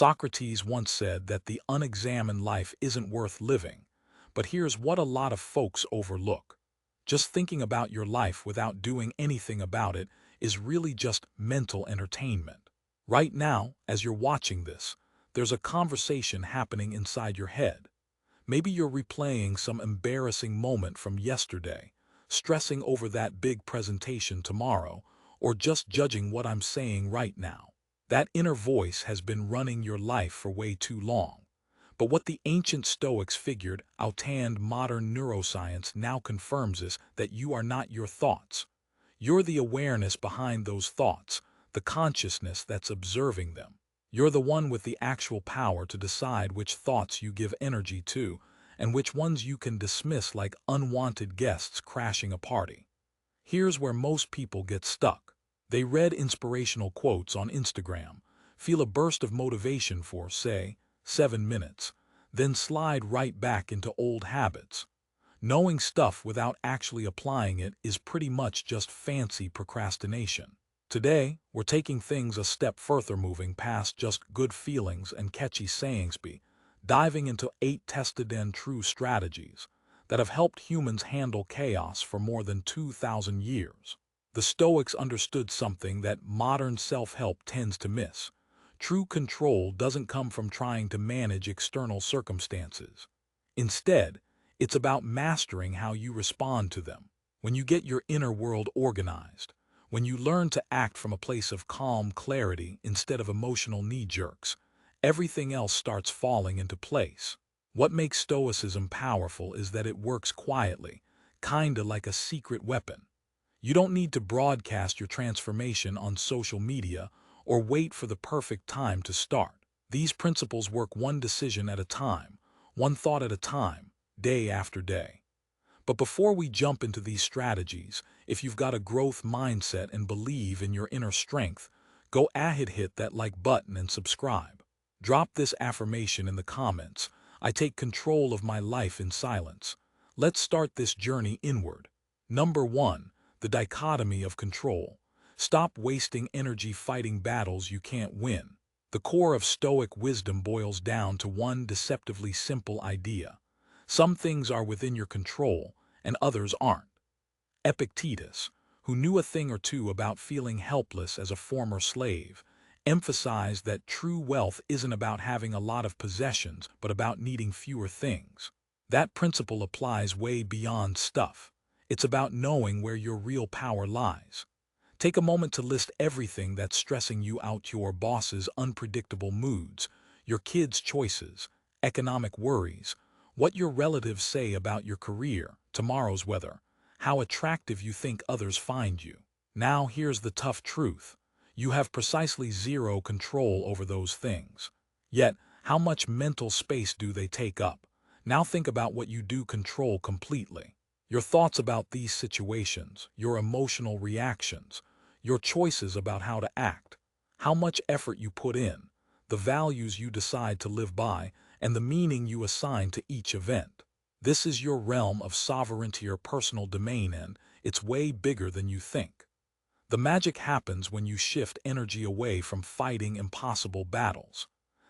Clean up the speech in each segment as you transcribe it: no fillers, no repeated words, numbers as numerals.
Socrates once said that the unexamined life isn't worth living, but here's what a lot of folks overlook. Just thinking about your life without doing anything about it is really just mental entertainment. Right now, as you're watching this, there's a conversation happening inside your head. Maybe you're replaying some embarrassing moment from yesterday, stressing over that big presentation tomorrow, or just judging what I'm saying right now. That inner voice has been running your life for way too long. But what the ancient Stoics figured out and modern neuroscience now confirms is that you are not your thoughts. You're the awareness behind those thoughts, the consciousness that's observing them. You're the one with the actual power to decide which thoughts you give energy to and which ones you can dismiss like unwanted guests crashing a party. Here's where most people get stuck. They read inspirational quotes on Instagram, feel a burst of motivation for, say, 7 minutes, then slide right back into old habits. Knowing stuff without actually applying it is pretty much just fancy procrastination. Today, we're taking things a step further, moving past just good feelings and catchy sayings, diving into 8 tested and true strategies that have helped humans handle chaos for more than 2,000 years. The Stoics understood something that modern self-help tends to miss. True control doesn't come from trying to manage external circumstances. Instead, it's about mastering how you respond to them. When you get your inner world organized, when you learn to act from a place of calm clarity instead of emotional knee-jerks, everything else starts falling into place. What makes Stoicism powerful is that it works quietly, kinda like a secret weapon. You don't need to broadcast your transformation on social media or wait for the perfect time to start. These principles work one decision at a time, one thought at a time, day after day. But before we jump into these strategies, if you've got a growth mindset and believe in your inner strength, go ahead, hit that like button and subscribe. Drop this affirmation in the comments. I take control of my life in silence. Let's start this journey inward. Number 1. The dichotomy of control. Stop wasting energy fighting battles you can't win. The core of Stoic wisdom boils down to one deceptively simple idea. Some things are within your control, and others aren't. Epictetus, who knew a thing or two about feeling helpless as a former slave, emphasized that true wealth isn't about having a lot of possessions, but about needing fewer things. That principle applies way beyond stuff. It's about knowing where your real power lies. Take a moment to list everything that's stressing you out: your boss's unpredictable moods, your kids' choices, economic worries, what your relatives say about your career, tomorrow's weather, how attractive you think others find you. Now here's the tough truth. You have precisely zero control over those things. Yet, how much mental space do they take up? Now think about what you do control completely. Your thoughts about these situations, your emotional reactions, your choices about how to act, how much effort you put in, the values you decide to live by, and the meaning you assign to each event. This is your realm of sovereignty or personal domain, and it's way bigger than you think. The magic happens when you shift energy away from fighting impossible battles.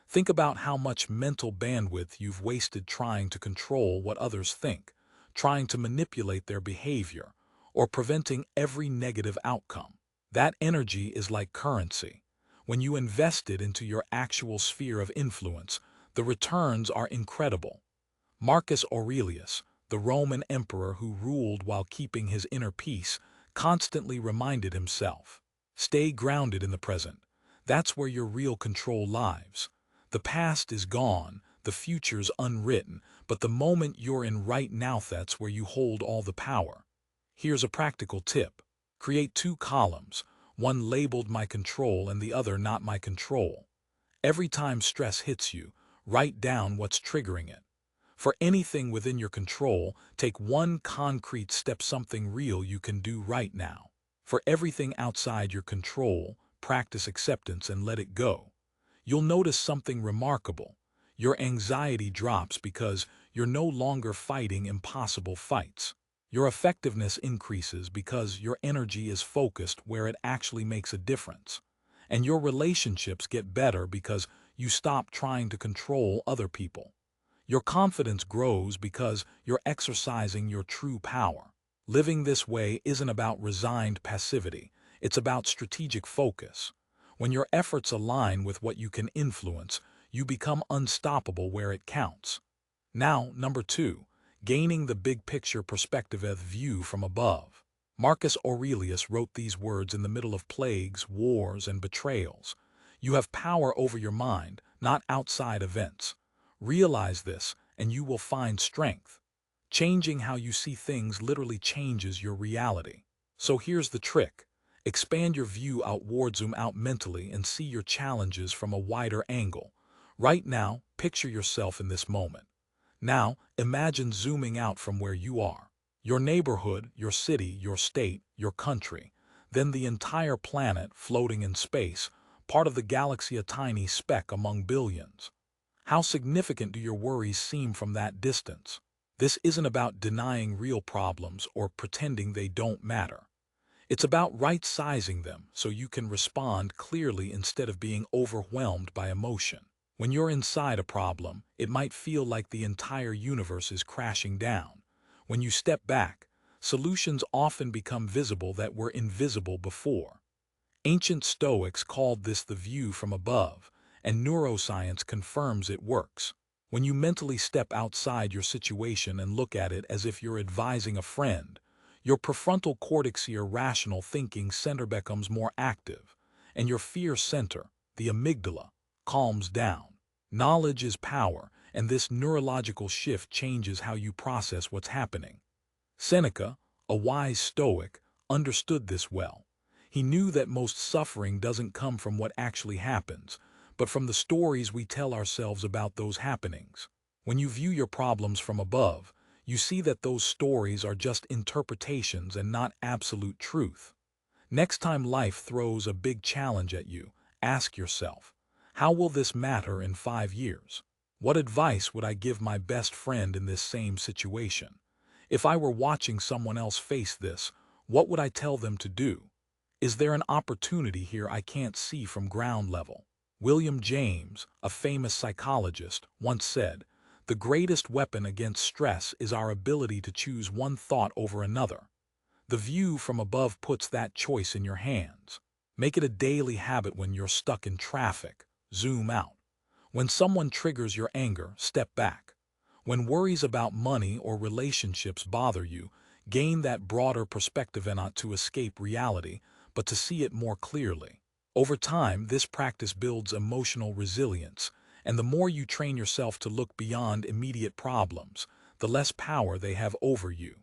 Think about how much mental bandwidth you've wasted trying to control what others think, trying to manipulate their behavior, or preventing every negative outcome. That energy is like currency. When you invest it into your actual sphere of influence, the returns are incredible. Marcus Aurelius, the Roman emperor who ruled while keeping his inner peace, constantly reminded himself, stay grounded in the present. That's where your real control lies. The past is gone, the future's unwritten, but the moment you're in right now, that's where you hold all the power. Here's a practical tip. Create 2 columns, one labeled my control and the other not my control. Every time stress hits you, write down what's triggering it. For anything within your control, take one concrete step, something real you can do right now. For everything outside your control, practice acceptance and let it go. You'll notice something remarkable. Your anxiety drops because you're no longer fighting impossible fights. Your effectiveness increases because your energy is focused where it actually makes a difference. And your relationships get better because you stop trying to control other people. Your confidence grows because you're exercising your true power. Living this way isn't about resigned passivity, it's about strategic focus. When your efforts align with what you can influence, you become unstoppable where it counts. Now, number 2, gaining the big picture perspective of view from above. Marcus Aurelius wrote these words in the middle of plagues, wars, and betrayals. You have power over your mind, not outside events. Realize this, and you will find strength. Changing how you see things literally changes your reality. So here's the trick. Expand your view outward, zoom out mentally, and see your challenges from a wider angle. Right now, picture yourself in this moment. Now, imagine zooming out from where you are. Your neighborhood, your city, your state, your country, then the entire planet floating in space, part of the galaxy, a tiny speck among billions. How significant do your worries seem from that distance? This isn't about denying real problems or pretending they don't matter. It's about right-sizing them so you can respond clearly instead of being overwhelmed by emotion. When you're inside a problem, it might feel like the entire universe is crashing down. When you step back, solutions often become visible that were invisible before. Ancient Stoics called this the view from above, and neuroscience confirms it works. When you mentally step outside your situation and look at it as if you're advising a friend, your prefrontal cortex, your rational thinking center, becomes more active, and your fear center, the amygdala, calms down. Knowledge is power, and this neurological shift changes how you process what's happening. Seneca, a wise Stoic, understood this well. He knew that most suffering doesn't come from what actually happens, but from the stories we tell ourselves about those happenings. When you view your problems from above, you see that those stories are just interpretations and not absolute truth. Next time life throws a big challenge at you, ask yourself, how will this matter in 5 years? What advice would I give my best friend in this same situation? If I were watching someone else face this, what would I tell them to do? Is there an opportunity here I can't see from ground level? William James, a famous psychologist, once said, "The greatest weapon against stress is our ability to choose one thought over another." The view from above puts that choice in your hands. Make it a daily habit. When you're stuck in traffic, zoom out. When someone triggers your anger, step back. When worries about money or relationships bother you, gain that broader perspective, and not to escape reality, but to see it more clearly. Over time, this practice builds emotional resilience, and the more you train yourself to look beyond immediate problems, the less power they have over you.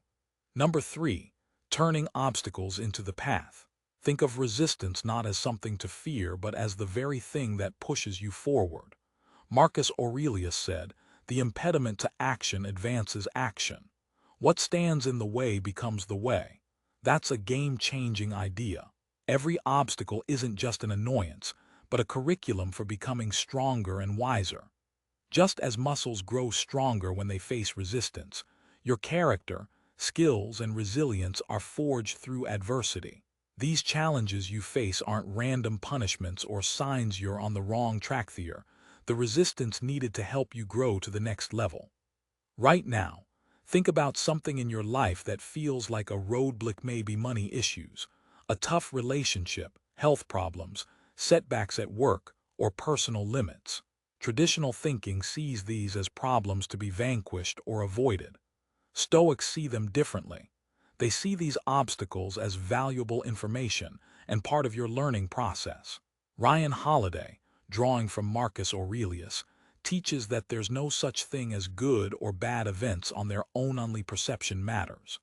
Number 3, turning obstacles into the path. Think of resistance not as something to fear, but as the very thing that pushes you forward. Marcus Aurelius said, "The impediment to action advances action. What stands in the way becomes the way." That's a game-changing idea. Every obstacle isn't just an annoyance, but a curriculum for becoming stronger and wiser. Just as muscles grow stronger when they face resistance, your character, skills, and resilience are forged through adversity. These challenges you face aren't random punishments or signs you're on the wrong track. The resistance needed to help you grow to the next level. Right now, think about something in your life that feels like a roadblock, maybe money issues, a tough relationship, health problems, setbacks at work, or personal limits. Traditional thinking sees these as problems to be vanquished or avoided. Stoics see them differently. They see these obstacles as valuable information and part of your learning process. Ryan Holiday, drawing from Marcus Aurelius, teaches that there's no such thing as good or bad events on their own, only perception matters.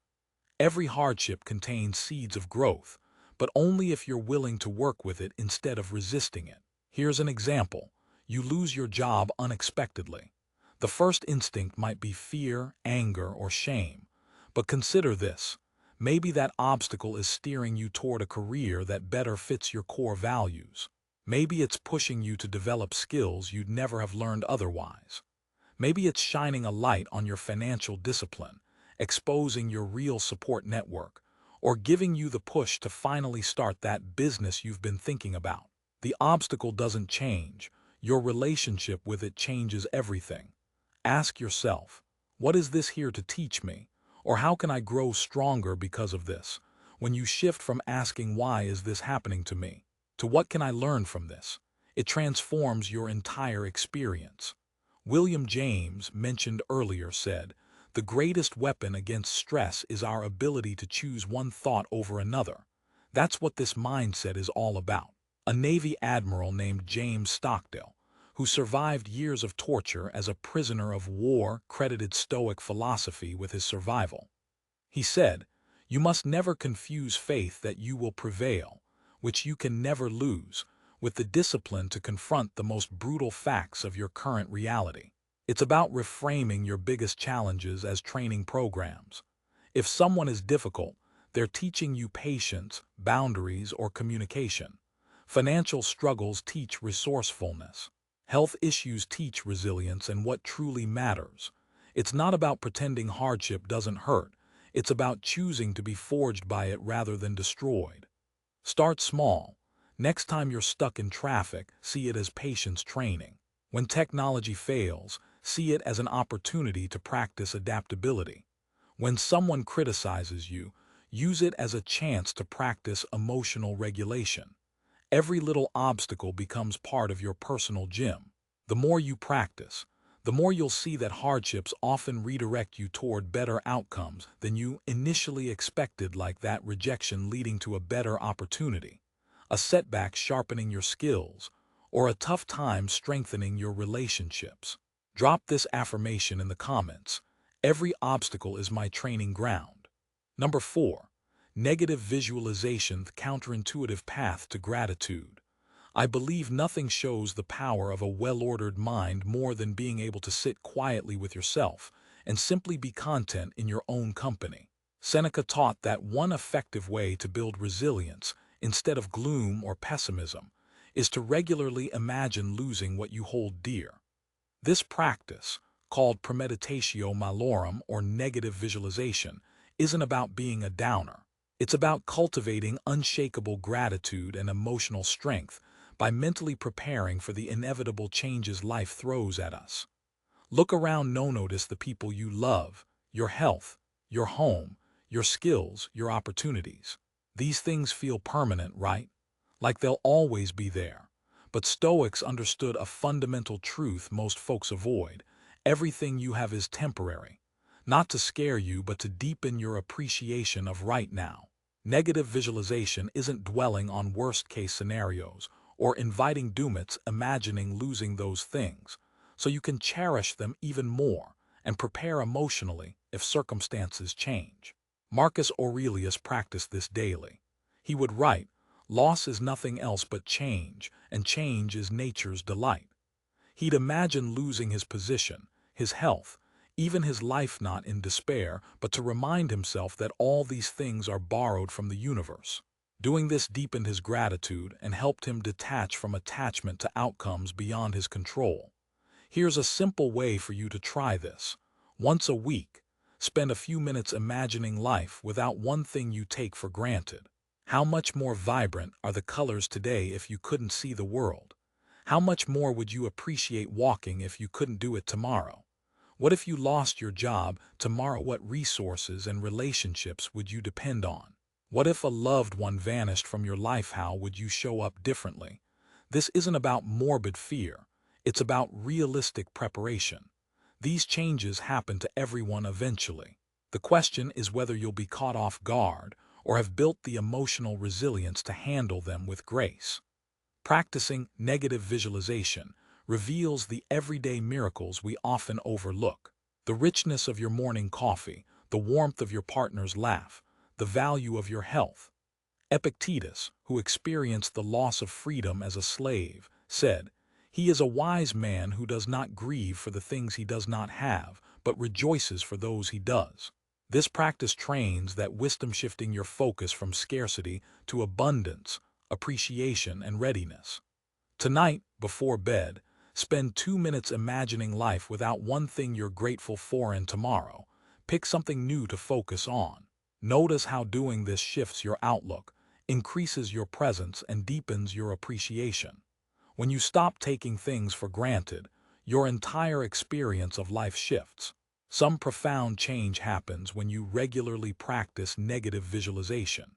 Every hardship contains seeds of growth, but only if you're willing to work with it instead of resisting it. Here's an example. You lose your job unexpectedly. The first instinct might be fear, anger, or shame. But consider this. Maybe that obstacle is steering you toward a career that better fits your core values. Maybe it's pushing you to develop skills you'd never have learned otherwise. Maybe it's shining a light on your financial discipline, exposing your real support network, or giving you the push to finally start that business you've been thinking about. The obstacle doesn't change. your relationship with it changes everything. Ask yourself, what is this here to teach me? Or how can I grow stronger because of this? When you shift from asking why is this happening to me, to what can I learn from this, it transforms your entire experience. William James, mentioned earlier, said, "The greatest weapon against stress is our ability to choose one thought over another." That's what this mindset is all about. A Navy admiral named James Stockdale, who survived years of torture as a prisoner of war, credited Stoic philosophy with his survival. He said, "You must never confuse faith that you will prevail, which you can never lose, with the discipline to confront the most brutal facts of your current reality." It's about reframing your biggest challenges as training programs. If someone is difficult, they're teaching you patience, boundaries, or communication. Financial struggles teach resourcefulness. Health issues teach resilience and what truly matters. It's not about pretending hardship doesn't hurt. It's about choosing to be forged by it rather than destroyed. Start small. Next time you're stuck in traffic, see it as patience training. When technology fails, see it as an opportunity to practice adaptability. When someone criticizes you, use it as a chance to practice emotional regulation. Every little obstacle becomes part of your personal gym. The more you practice, the more you'll see that hardships often redirect you toward better outcomes than you initially expected, like that rejection leading to a better opportunity, a setback sharpening your skills, or a tough time strengthening your relationships. Drop this affirmation in the comments. Every obstacle is my training ground. Number 4. Negative visualization, the counterintuitive path to gratitude. I believe nothing shows the power of a well-ordered mind more than being able to sit quietly with yourself and simply be content in your own company. Seneca taught that one effective way to build resilience, instead of gloom or pessimism, is to regularly imagine losing what you hold dear. This practice, called premeditatio malorum or negative visualization, isn't about being a downer. It's about cultivating unshakable gratitude and emotional strength by mentally preparing for the inevitable changes life throws at us. Look around. Notice the people you love, your health, your home, your skills, your opportunities. These things feel permanent, right? Like they'll always be there. But Stoics understood a fundamental truth most folks avoid. Everything you have is temporary. Not to scare you, but to deepen your appreciation of right now. Negative visualization isn't dwelling on worst-case scenarios or inviting doom. It's imagining losing those things, so you can cherish them even more and prepare emotionally if circumstances change. Marcus Aurelius practiced this daily. He would write, "Loss is nothing else but change, and change is nature's delight." He'd imagine losing his position, his health, even his life, not in despair, but to remind himself that all these things are borrowed from the universe. Doing this deepened his gratitude and helped him detach from attachment to outcomes beyond his control. Here's a simple way for you to try this. Once a week, spend a few minutes imagining life without one thing you take for granted. How much more vibrant are the colors today if you couldn't see the world? How much more would you appreciate walking if you couldn't do it tomorrow? What if you lost your job tomorrow? What resources and relationships would you depend on? What if a loved one vanished from your life? How would you show up differently? This isn't about morbid fear. It's about realistic preparation. These changes happen to everyone eventually. The question is whether you'll be caught off guard or have built the emotional resilience to handle them with grace. Practicing negative visualization reveals the everyday miracles we often overlook. The richness of your morning coffee, the warmth of your partner's laugh, the value of your health. Epictetus, who experienced the loss of freedom as a slave, said, "He is a wise man who does not grieve for the things he does not have, but rejoices for those he does." This practice trains that wisdom, shifting your focus from scarcity to abundance, appreciation, and readiness. Tonight, before bed, spend 2 minutes imagining life without one thing you're grateful for, and tomorrow, pick something new to focus on. Notice how doing this shifts your outlook, increases your presence, and deepens your appreciation. When you stop taking things for granted, your entire experience of life shifts. Some profound change happens when you regularly practice negative visualization.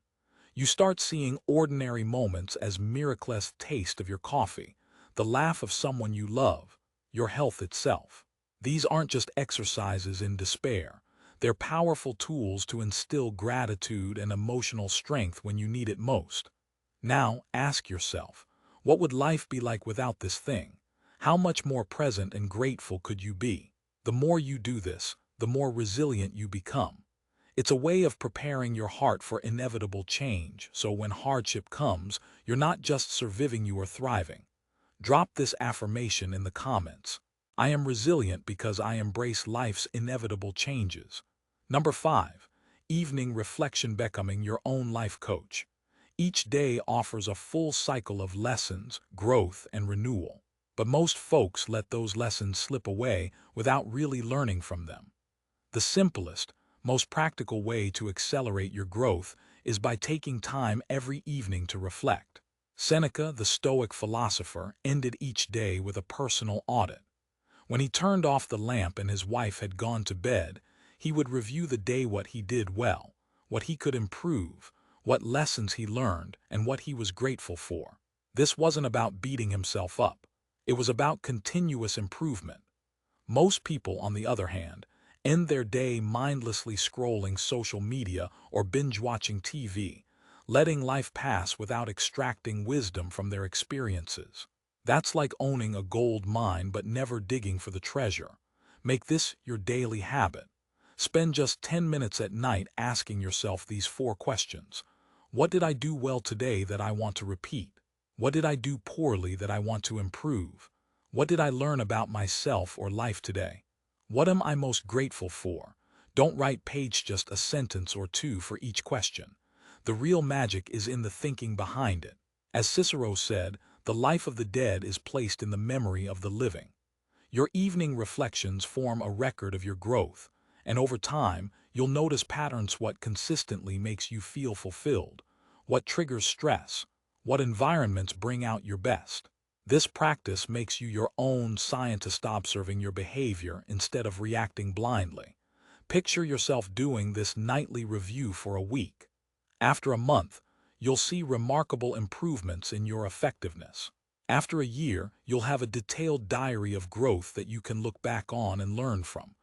You start seeing ordinary moments as miraculous taste of your coffee, the laugh of someone you love, your health itself. These aren't just exercises in despair. They're powerful tools to instill gratitude and emotional strength when you need it most. Now, ask yourself, what would life be like without this thing? How much more present and grateful could you be? The more you do this, the more resilient you become. It's a way of preparing your heart for inevitable change, so when hardship comes, you're not just surviving, you are thriving. Drop this affirmation in the comments. I am resilient because I embrace life's inevitable changes. Number 5. Evening reflection. Becoming your own life coach. Each day offers a full cycle of lessons, growth, and renewal. But most folks let those lessons slip away without really learning from them. The simplest, most practical way to accelerate your growth is by taking time every evening to reflect. Seneca, the Stoic philosopher, ended each day with a personal audit. When he turned off the lamp and his wife had gone to bed, he would review the day, what he did well, what he could improve, what lessons he learned, and what he was grateful for. This wasn't about beating himself up. It was about continuous improvement. Most people, on the other hand, end their day mindlessly scrolling social media or binge-watching TV, letting life pass without extracting wisdom from their experiences. That's like owning a gold mine but never digging for the treasure. Make this your daily habit. Spend just 10 minutes at night asking yourself these 4 questions. What did I do well today that I want to repeat? What did I do poorly that I want to improve? What did I learn about myself or life today? What am I most grateful for? Don't write page, just a sentence or two for each question. The real magic is in the thinking behind it. As Cicero said, the life of the dead is placed in the memory of the living. Your evening reflections form a record of your growth, and over time, you'll notice patterns: what consistently makes you feel fulfilled, what triggers stress, what environments bring out your best. This practice makes you your own scientist, observing your behavior instead of reacting blindly. Picture yourself doing this nightly review for a week. After a month, you'll see remarkable improvements in your effectiveness. After a year, you'll have a detailed diary of growth that you can look back on and learn from.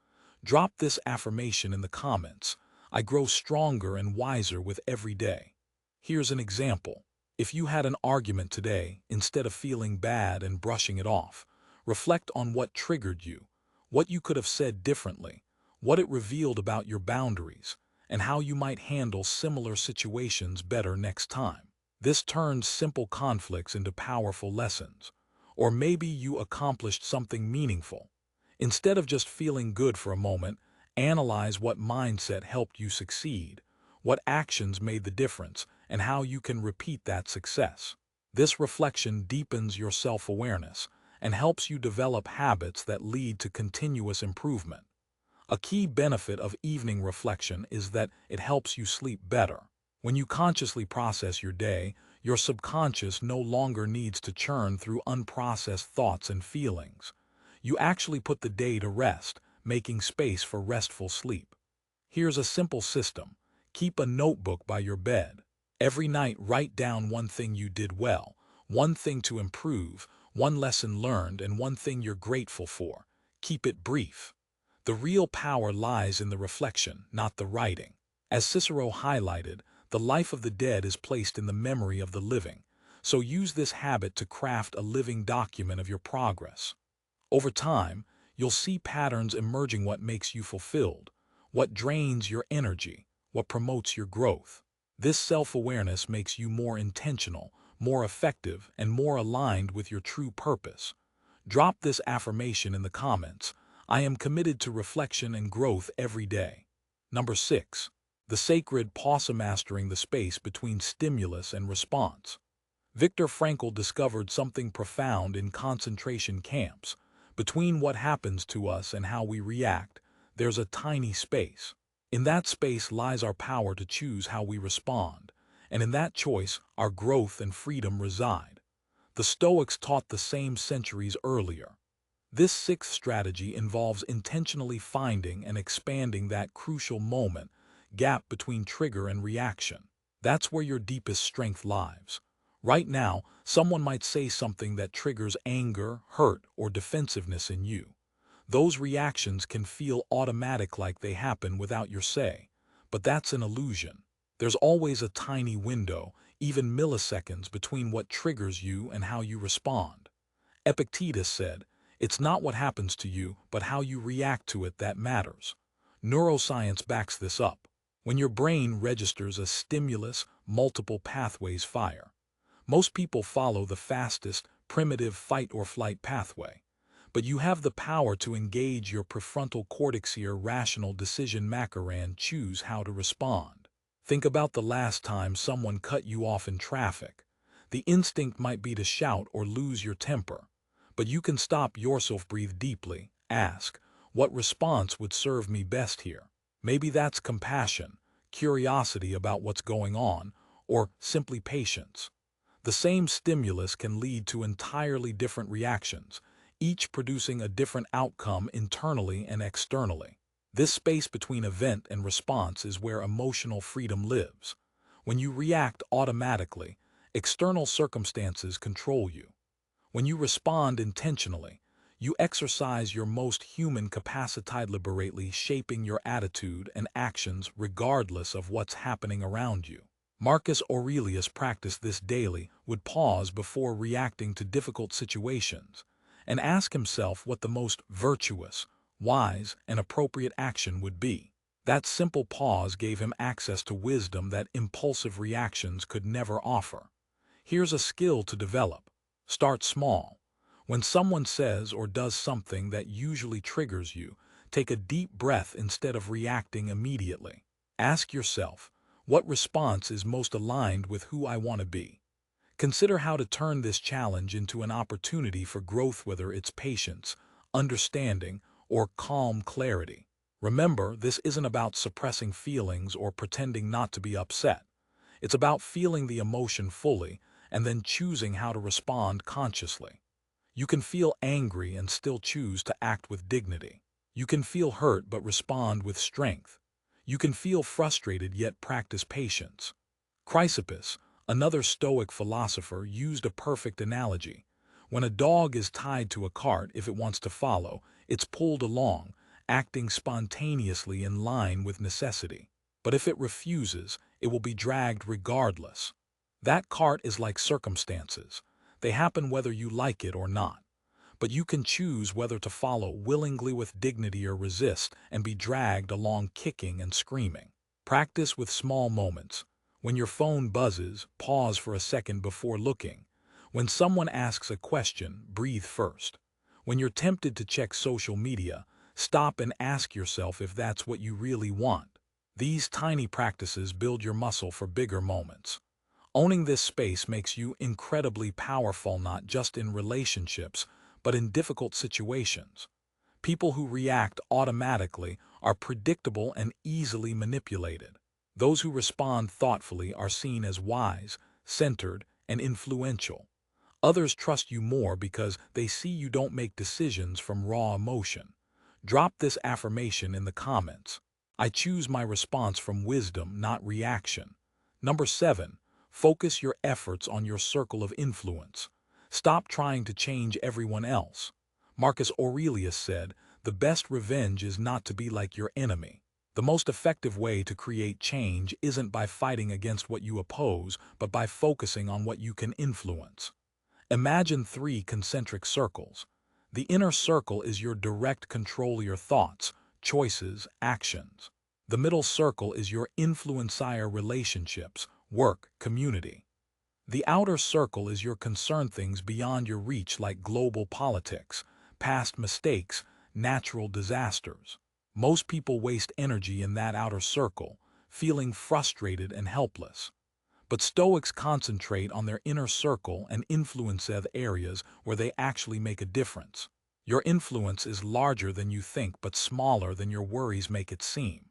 Drop this affirmation in the comments. I grow stronger and wiser with every day. Here's an example. If you had an argument today, instead of feeling bad and brushing it off, reflect on what triggered you, what you could have said differently, what it revealed about your boundaries, and how you might handle similar situations better next time. This turns simple conflicts into powerful lessons. Or maybe you accomplished something meaningful. Instead of just feeling good for a moment, analyze what mindset helped you succeed, what actions made the difference, and how you can repeat that success. This reflection deepens your self-awareness and helps you develop habits that lead to continuous improvement. A key benefit of evening reflection is that it helps you sleep better. When you consciously process your day, your subconscious no longer needs to churn through unprocessed thoughts and feelings. You actually put the day to rest, making space for restful sleep. Here's a simple system. Keep a notebook by your bed. Every night, write down one thing you did well, one thing to improve, one lesson learned, and one thing you're grateful for. Keep it brief. The real power lies in the reflection, not the writing. As Cicero highlighted, the life of the dead is placed in the memory of the living, so use this habit to craft a living document of your progress. Over time, you'll see patterns emerging: what makes you fulfilled, what drains your energy, what promotes your growth. This self-awareness makes you more intentional, more effective, and more aligned with your true purpose. Drop this affirmation in the comments. I am committed to reflection and growth every day. Number 6. The sacred pause. Mastering the space between stimulus and response. Viktor Frankl discovered something profound in concentration camps. Between what happens to us and how we react, there's a tiny space. In that space lies our power to choose how we respond, and in that choice, our growth and freedom reside. The Stoics taught the same centuries earlier. This sixth strategy involves intentionally finding and expanding that crucial gap between trigger and reaction. That's where your deepest strength lies. Right now, someone might say something that triggers anger, hurt, or defensiveness in you. Those reactions can feel automatic, like they happen without your say. But that's an illusion. There's always a tiny window, even milliseconds, between what triggers you and how you respond. Epictetus said, "It's not what happens to you, but how you react to it that matters." Neuroscience backs this up. When your brain registers a stimulus, multiple pathways fire. Most people follow the fastest, primitive fight-or-flight pathway. But you have the power to engage your prefrontal cortex, your rational decision maker, and choose how to respond. Think about the last time someone cut you off in traffic. The instinct might be to shout or lose your temper. But you can stop yourself, breathe deeply, ask, what response would serve me best here? Maybe that's compassion, curiosity about what's going on, or simply patience. The same stimulus can lead to entirely different reactions, each producing a different outcome internally and externally. This space between event and response is where emotional freedom lives. When you react automatically, external circumstances control you. When you respond intentionally, you exercise your most human capacity, liberately shaping your attitude and actions regardless of what's happening around you. Marcus Aurelius practiced this daily, would pause before reacting to difficult situations, and ask himself what the most virtuous, wise, and appropriate action would be. That simple pause gave him access to wisdom that impulsive reactions could never offer. Here's a skill to develop. Start small. When someone says or does something that usually triggers you, take a deep breath instead of reacting immediately. Ask yourself, what response is most aligned with who I want to be? Consider how to turn this challenge into an opportunity for growth, whether it's patience, understanding, or calm clarity. Remember, this isn't about suppressing feelings or pretending not to be upset. It's about feeling the emotion fully and then choosing how to respond consciously. You can feel angry and still choose to act with dignity. You can feel hurt but respond with strength. You can feel frustrated yet practice patience. Chrysippus, another Stoic philosopher, used a perfect analogy. When a dog is tied to a cart, if it wants to follow, it's pulled along, acting spontaneously in line with necessity. But if it refuses, it will be dragged regardless. That cart is like circumstances. They happen whether you like it or not. But you can choose whether to follow willingly with dignity or resist and be dragged along kicking and screaming. Practice with small moments. When your phone buzzes, pause for a second before looking. When someone asks a question, breathe first. When you're tempted to check social media, stop and ask yourself if that's what you really want. These tiny practices build your muscle for bigger moments. Owning this space makes you incredibly powerful, not just in relationships, but in difficult situations. People who react automatically are predictable and easily manipulated. Those who respond thoughtfully are seen as wise, centered, and influential. Others trust you more because they see you don't make decisions from raw emotion. Drop this affirmation in the comments. I choose my response from wisdom, not reaction. Number 7. Focus your efforts on your circle of influence. Stop trying to change everyone else. Marcus Aurelius said, "The best revenge is not to be like your enemy." The most effective way to create change isn't by fighting against what you oppose, but by focusing on what you can influence. Imagine 3 concentric circles. The inner circle is your direct control, your thoughts, choices, actions. The middle circle is your influencer relationships, work, community. The outer circle is your concern, things beyond your reach, like global politics, past mistakes, natural disasters. Most people waste energy in that outer circle, feeling frustrated and helpless. But Stoics concentrate on their inner circle and influence the areas where they actually make a difference. Your influence is larger than you think, but smaller than your worries make it seem.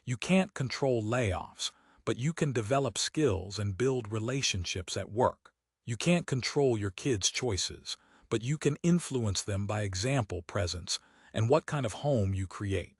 You can't control layoffs, but you can develop skills and build relationships at work. You can't control your kids' choices, but you can influence them by example, presence, and what kind of home you create.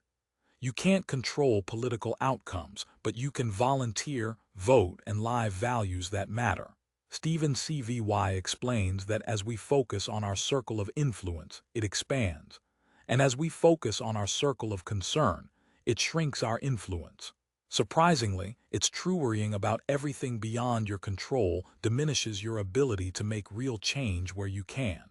You can't control political outcomes, but you can volunteer, vote, and live values that matter. Stephen Cvy explains that as we focus on our circle of influence, it expands. And as we focus on our circle of concern, it shrinks our influence. Surprisingly, it's true worrying about everything beyond your control diminishes your ability to make real change where you can.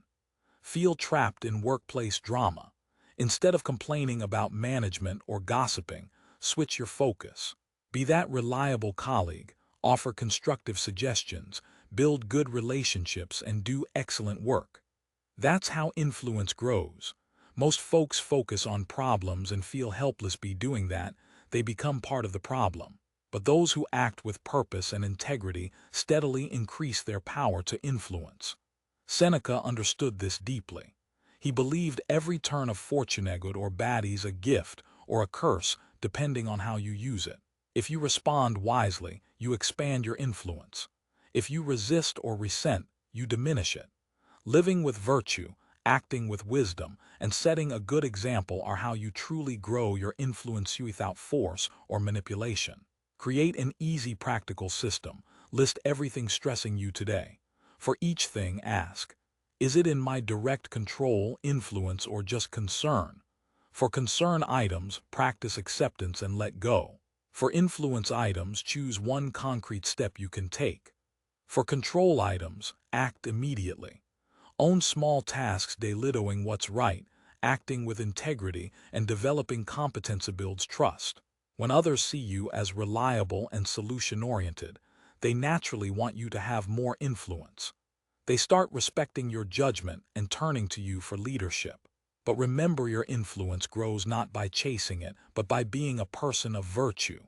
Feel trapped in workplace drama. Instead of complaining about management or gossiping, switch your focus. Be that reliable colleague, offer constructive suggestions, build good relationships, and do excellent work. That's how influence grows. Most folks focus on problems and feel helpless be doing that. They become part of the problem. But those who act with purpose and integrity steadily increase their power to influence. Seneca understood this deeply. He believed every turn of fortune, good or bad, is a gift or a curse depending on how you use it. If you respond wisely, you expand your influence. If you resist or resent, you diminish it. Living with virtue, acting with wisdom, and setting a good example are how you truly grow your influence without force or manipulation. Create an easy, practical system. List everything stressing you today. For each thing, ask, is it in my direct control, influence, or just concern? For concern items, practice acceptance and let go. For influence items, choose one concrete step you can take. For control items, act immediately. Own small tasks daily, doing what's right, acting with integrity, and developing competence builds trust. When others see you as reliable and solution-oriented, they naturally want you to have more influence. They start respecting your judgment and turning to you for leadership. But remember, your influence grows not by chasing it, but by being a person of virtue.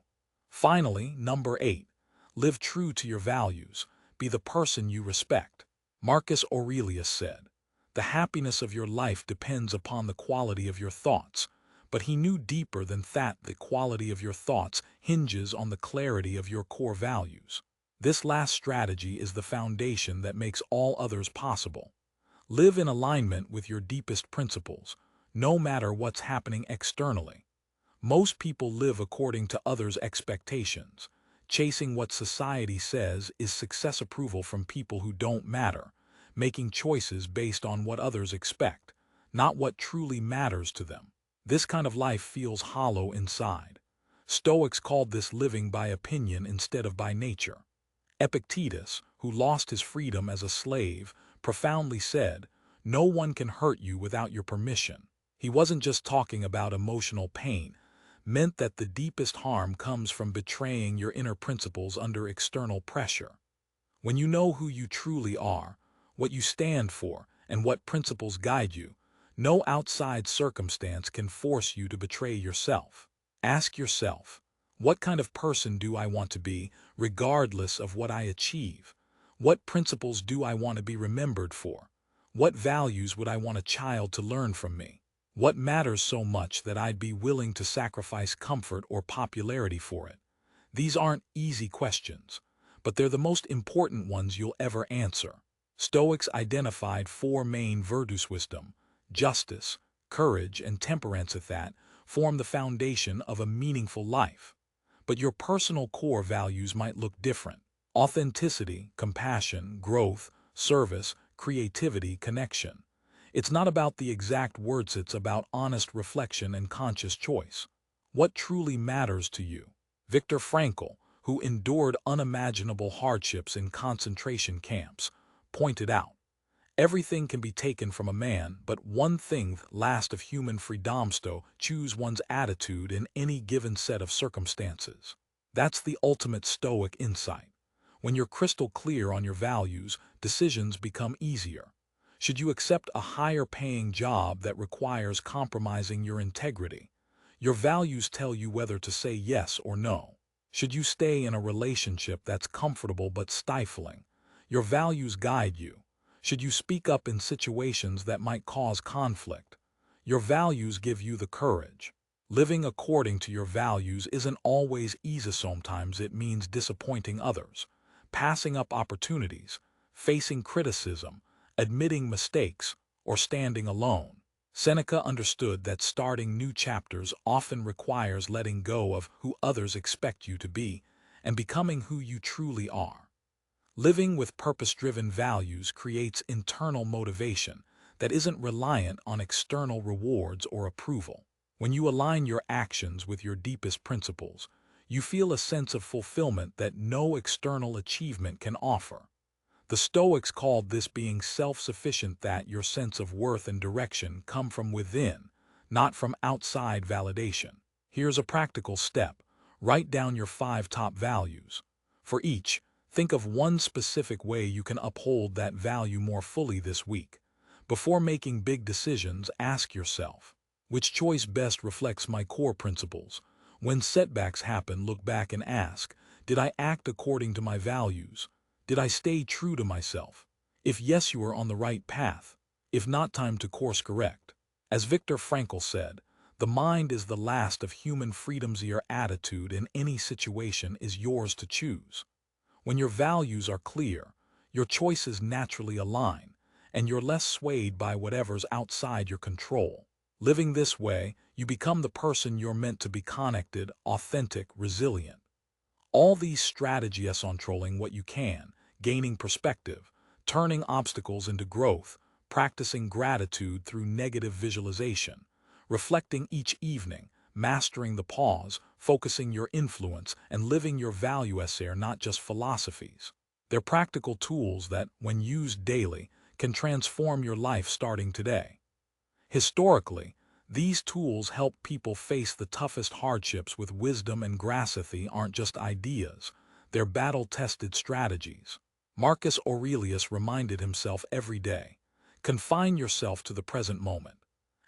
Finally, number 8, live true to your values. Be the person you respect. Marcus Aurelius said, "The happiness of your life depends upon the quality of your thoughts." But he knew deeper than that the quality of your thoughts hinges on the clarity of your core values. This last strategy is the foundation that makes all others possible. Live in alignment with your deepest principles, no matter what's happening externally. Most people live according to others' expectations. Chasing what society says is success approval from people who don't matter, making choices based on what others expect, not what truly matters to them. This kind of life feels hollow inside. Stoics called this living by opinion instead of by nature. Epictetus, who lost his freedom as a slave, profoundly said, "No one can hurt you without your permission." He wasn't just talking about emotional pain, meant that the deepest harm comes from betraying your inner principles under external pressure. When you know who you truly are, what you stand for, and what principles guide you, no outside circumstance can force you to betray yourself. Ask yourself, what kind of person do I want to be, regardless of what I achieve? What principles do I want to be remembered for? What values would I want a child to learn from me? What matters so much that I'd be willing to sacrifice comfort or popularity for it? These aren't easy questions, but they're the most important ones you'll ever answer. Stoics identified 4 main virtues: wisdom, justice, courage, and temperance that form the foundation of a meaningful life. But your personal core values might look different. Authenticity, compassion, growth, service, creativity, connection. It's not about the exact words, it's about honest reflection and conscious choice. What truly matters to you? Viktor Frankl, who endured unimaginable hardships in concentration camps, pointed out, everything can be taken from a man, but one thing last of human freedom: to choose one's attitude in any given set of circumstances. That's the ultimate Stoic insight. When you're crystal clear on your values, decisions become easier. Should you accept a higher-paying job that requires compromising your integrity? Your values tell you whether to say yes or no. Should you stay in a relationship that's comfortable but stifling? Your values guide you. Should you speak up in situations that might cause conflict? Your values give you the courage. Living according to your values isn't always easy. Sometimes it means disappointing others, passing up opportunities, facing criticism, admitting mistakes, or standing alone. Seneca understood that starting new chapters often requires letting go of who others expect you to be and becoming who you truly are. Living with purpose-driven values creates internal motivation that isn't reliant on external rewards or approval. When you align your actions with your deepest principles, you feel a sense of fulfillment that no external achievement can offer. The Stoics called this being self-sufficient, that your sense of worth and direction come from within, not from outside validation. Here's a practical step. Write down your 5 top values. For each, think of one specific way you can uphold that value more fully this week. Before making big decisions, ask yourself, which choice best reflects my core principles? When setbacks happen, look back and ask, did I act according to my values? Did I stay true to myself? If yes, you are on the right path. If not, time to course correct. As Viktor Frankl said, the mind is the last of human freedoms. Your attitude in any situation is yours to choose. When your values are clear, your choices naturally align, and you're less swayed by whatever's outside your control. Living this way, you become the person you're meant to be: connected, authentic, resilient. All these strategies on controlling what you can, gaining perspective, turning obstacles into growth, practicing gratitude through negative visualization, reflecting each evening, mastering the pause, focusing your influence, and living your values are not just philosophies. They're practical tools that, when used daily, can transform your life starting today. Historically, these tools help people face the toughest hardships with wisdom and grace. Aren't just ideas, they're battle-tested strategies. Marcus Aurelius reminded himself every day, confine yourself to the present moment.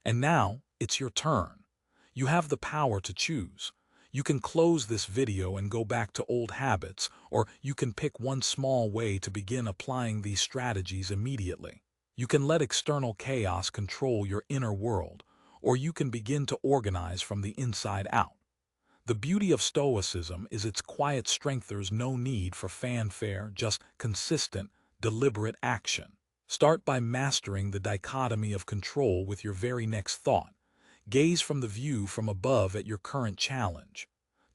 And now, it's your turn. You have the power to choose. You can close this video and go back to old habits, or you can pick one small way to begin applying these strategies immediately. You can let external chaos control your inner world, or you can begin to organize from the inside out. The beauty of Stoicism is its quiet strength. There's no need for fanfare, just consistent, deliberate action. Start by mastering the dichotomy of control with your very next thought. Gaze from the view from above at your current challenge.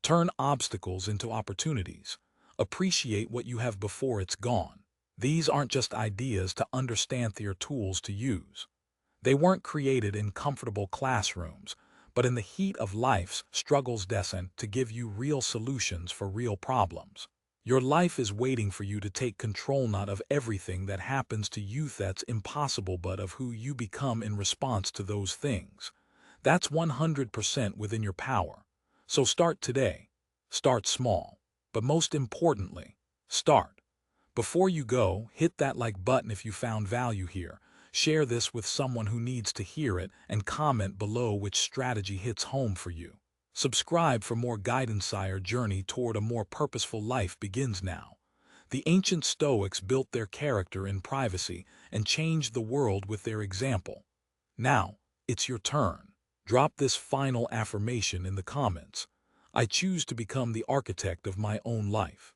Turn obstacles into opportunities. Appreciate what you have before it's gone. These aren't just ideas to understand, they're tools to use. They weren't created in comfortable classrooms, but in the heat of life's struggles, destined to give you real solutions for real problems. Your life is waiting for you to take control, not of everything that happens to you that's impossible, but of who you become in response to those things. That's 100% within your power. So start today. Start small. But most importantly, start. Before you go, hit that like button if you found value here. Share this with someone who needs to hear it, and comment below which strategy hits home for you. Subscribe for more guidance. Our journey toward a more purposeful life begins now. The ancient Stoics built their character in privacy and changed the world with their example. Now, it's your turn. Drop this final affirmation in the comments. I choose to become the architect of my own life.